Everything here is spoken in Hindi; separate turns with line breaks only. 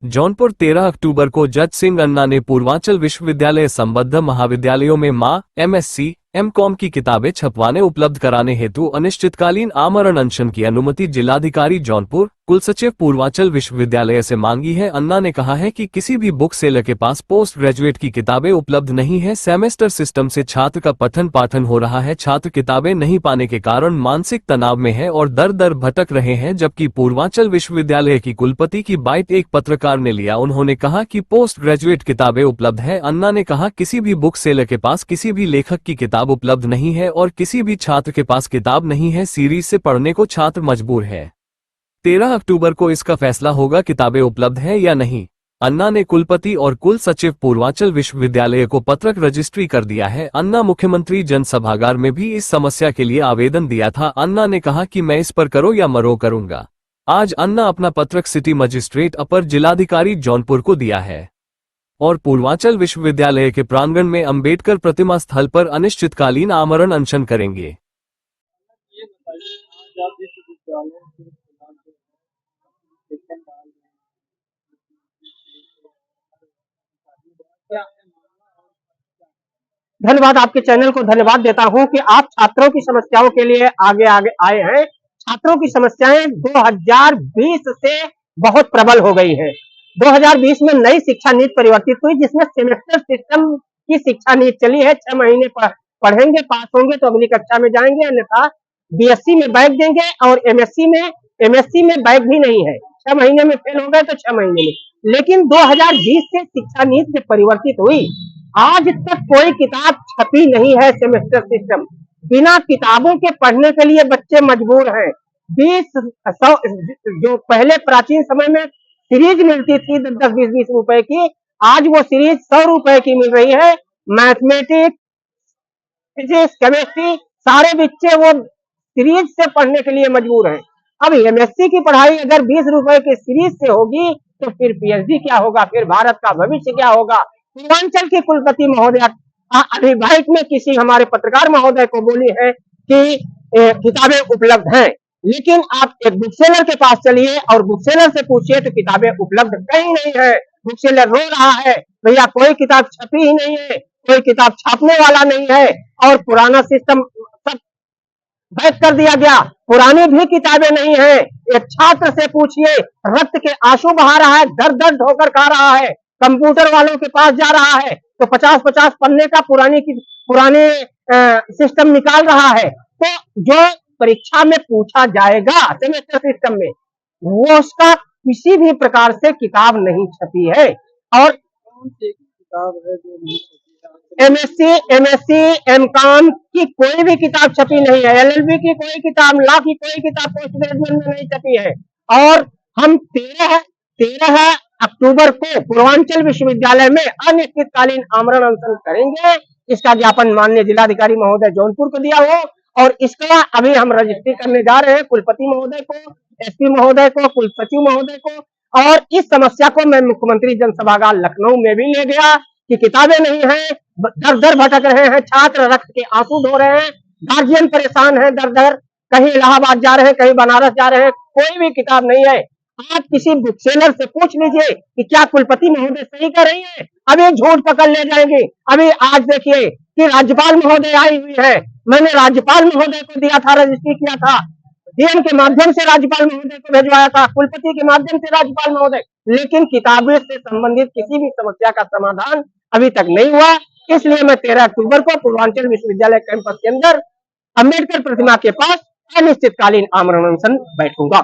जौनपुर 13 अक्टूबर को जज सिंह अन्ना ने पूर्वांचल विश्वविद्यालय संबद्ध महाविद्यालयों में मां एमएससी एमकॉम की किताबें छपवाने उपलब्ध कराने हेतु अनिश्चितकालीन आमरण अनशन की अनुमति जिलाधिकारी जौनपुर कुलसचिव पूर्वांचल विश्वविद्यालय से मांगी है। अन्ना ने कहा है कि किसी भी बुक सेलर के पास पोस्ट ग्रेजुएट की किताबें उपलब्ध नहीं है। सेमेस्टर सिस्टम से छात्र का पठन पाठन हो रहा है। छात्र किताबें नहीं पाने के कारण मानसिक तनाव में है और दर दर भटक रहे हैं। जबकि पूर्वांचल विश्वविद्यालय की कुलपति की बाइट एक पत्रकार ने लिया। उन्होंने कहा कि पोस्ट ग्रेजुएट किताबें उपलब्ध है। अन्ना ने कहा किसी भी बुक सेलर के पास किसी भी लेखक की किताब उपलब्ध नहीं है और किसी भी छात्र के पास किताब नहीं है। सीरीज से पढ़ने को छात्र मजबूर है। 13 अक्टूबर को इसका फैसला होगा किताबें उपलब्ध है या नहीं। अन्ना ने कुलपति और कुल सचिव पूर्वांचल विश्वविद्यालय को पत्रक रजिस्ट्री कर दिया है। अन्ना मुख्यमंत्री जनसभागार में भी इस समस्या के लिए आवेदन दिया था। अन्ना ने कहा कि मैं इस पर करो या मरो करूंगा। आज अन्ना अपना पत्रक सिटी मजिस्ट्रेट अपर जिलाधिकारी जौनपुर को दिया है और पूर्वांचल विश्वविद्यालय के प्रांगण में अंबेडकर प्रतिमा स्थल पर अनिश्चितकालीन आमरण अनशन करेंगे।
धन्यवाद, आपके चैनल को धन्यवाद देता हूं कि आप छात्रों की समस्याओं के लिए आगे आगे आए हैं। छात्रों की समस्याएं 2020 से बहुत प्रबल हो गई है। 2020 में नई शिक्षा नीति परिवर्तित हुई जिसमें सेमेस्टर सिस्टम की शिक्षा नीति चली है। 6 महीने पढ़ेंगे, पास होंगे तो अगली कक्षा में जाएंगे, अन्यथा बीएससी में बैग देंगे और एमएससी में बैग भी नहीं है। 6 महीने में फेल हो गए तो 6 महीने में। लेकिन 2020 से शिक्षा नीति जब परिवर्तित हुई, आज तक कोई किताब छपी नहीं है। सेमेस्टर सिस्टम बिना किताबों के पढ़ने के लिए बच्चे मजबूर हैं। 20 जो पहले प्राचीन समय में सीरीज मिलती थी 10-20 रुपए की, आज वो सीरीज 100 रुपए की मिल रही है। मैथमेटिक्स, फिजिक्स, केमिस्ट्री सारे बच्चे वो सीरीज से पढ़ने के लिए मजबूर हैं। अब एमएससी की पढ़ाई अगर 20 रुपए की सीरीज से होगी तो फिर पीएचडी क्या होगा, फिर भारत का भविष्य क्या होगा। पूर्वांचल के कुलपति महोदय अभी बाइट में किसी हमारे पत्रकार महोदय को बोली है कि किताबें उपलब्ध हैं, लेकिन आप एक बुक सेलर के पास चलिए और बुक सेलर से पूछिए तो किताबें उपलब्ध कहीं नहीं है। बुक सेलर रो रहा है, भैया कोई किताब छपी ही नहीं है, कोई किताब छापने वाला नहीं है और पुराना सिस्टम सब बैक कर दिया गया। पुरानी भी किताबें नहीं है। एक छात्र से पूछिए, रक्त के आंसू बहा रहा है, दर दर ठोकर खा रहा है, कंप्यूटर वालों के पास जा रहा है तो 50-50 पन्ने का पुराने सिस्टम निकाल रहा है। तो जो परीक्षा में पूछा जाएगा सेमेस्टर सिस्टम में, वो उसका किसी भी प्रकार से किताब नहीं छपी है। और कौन सी किताब है जो नहीं छपी? एमएससी एमकॉम की कोई भी किताब छपी नहीं है। एलएलबी की कोई किताब, लॉ की कोई किताब पोस्ट ग्रेजुएट में नहीं छपी है। और हम 13 अक्टूबर को पूर्वांचल विश्वविद्यालय में अनिश्चितकालीन आमरण अनशन करेंगे। इसका ज्ञापन माननीय जिलाधिकारी महोदय जौनपुर को दिया हो और इसका अभी हम रजिस्ट्री करने जा रहे हैं कुलपति महोदय को, एसपी महोदय को, कुल सचिव महोदय को। और इस समस्या को मैं मुख्यमंत्री जनसभागार लखनऊ में भी ले गया कि किताबें नहीं है, दर दर भटक रहे हैं छात्र, रक्त के आंसू ढो रहे हैं, गार्जियन परेशान है, दर दर कहीं इलाहाबाद जा रहे हैं, कहीं बनारस जा रहे हैं, कोई भी किताब नहीं है। आप किसी बुक सेलर से पूछ लीजिए कि क्या कुलपति महोदय सही कर रही है, अभी झूठ पकड़ ले जाएंगे। अभी आज देखिए कि राज्यपाल महोदय आई हुई है, मैंने राज्यपाल महोदय को दिया था, रजिस्ट्री किया था, डीएम के माध्यम से राज्यपाल महोदय को भिजवाया था, कुलपति के माध्यम से राज्यपाल महोदय, लेकिन किताबें से संबंधित किसी भी समस्या का समाधान अभी तक नहीं हुआ। इसलिए मैं 13 अक्टूबर को पूर्वांचल विश्वविद्यालय कैंपस के अंदर अंबेडकर प्रतिमा के पास अनिश्चितकालीन आमरण अनशन बैठूंगा।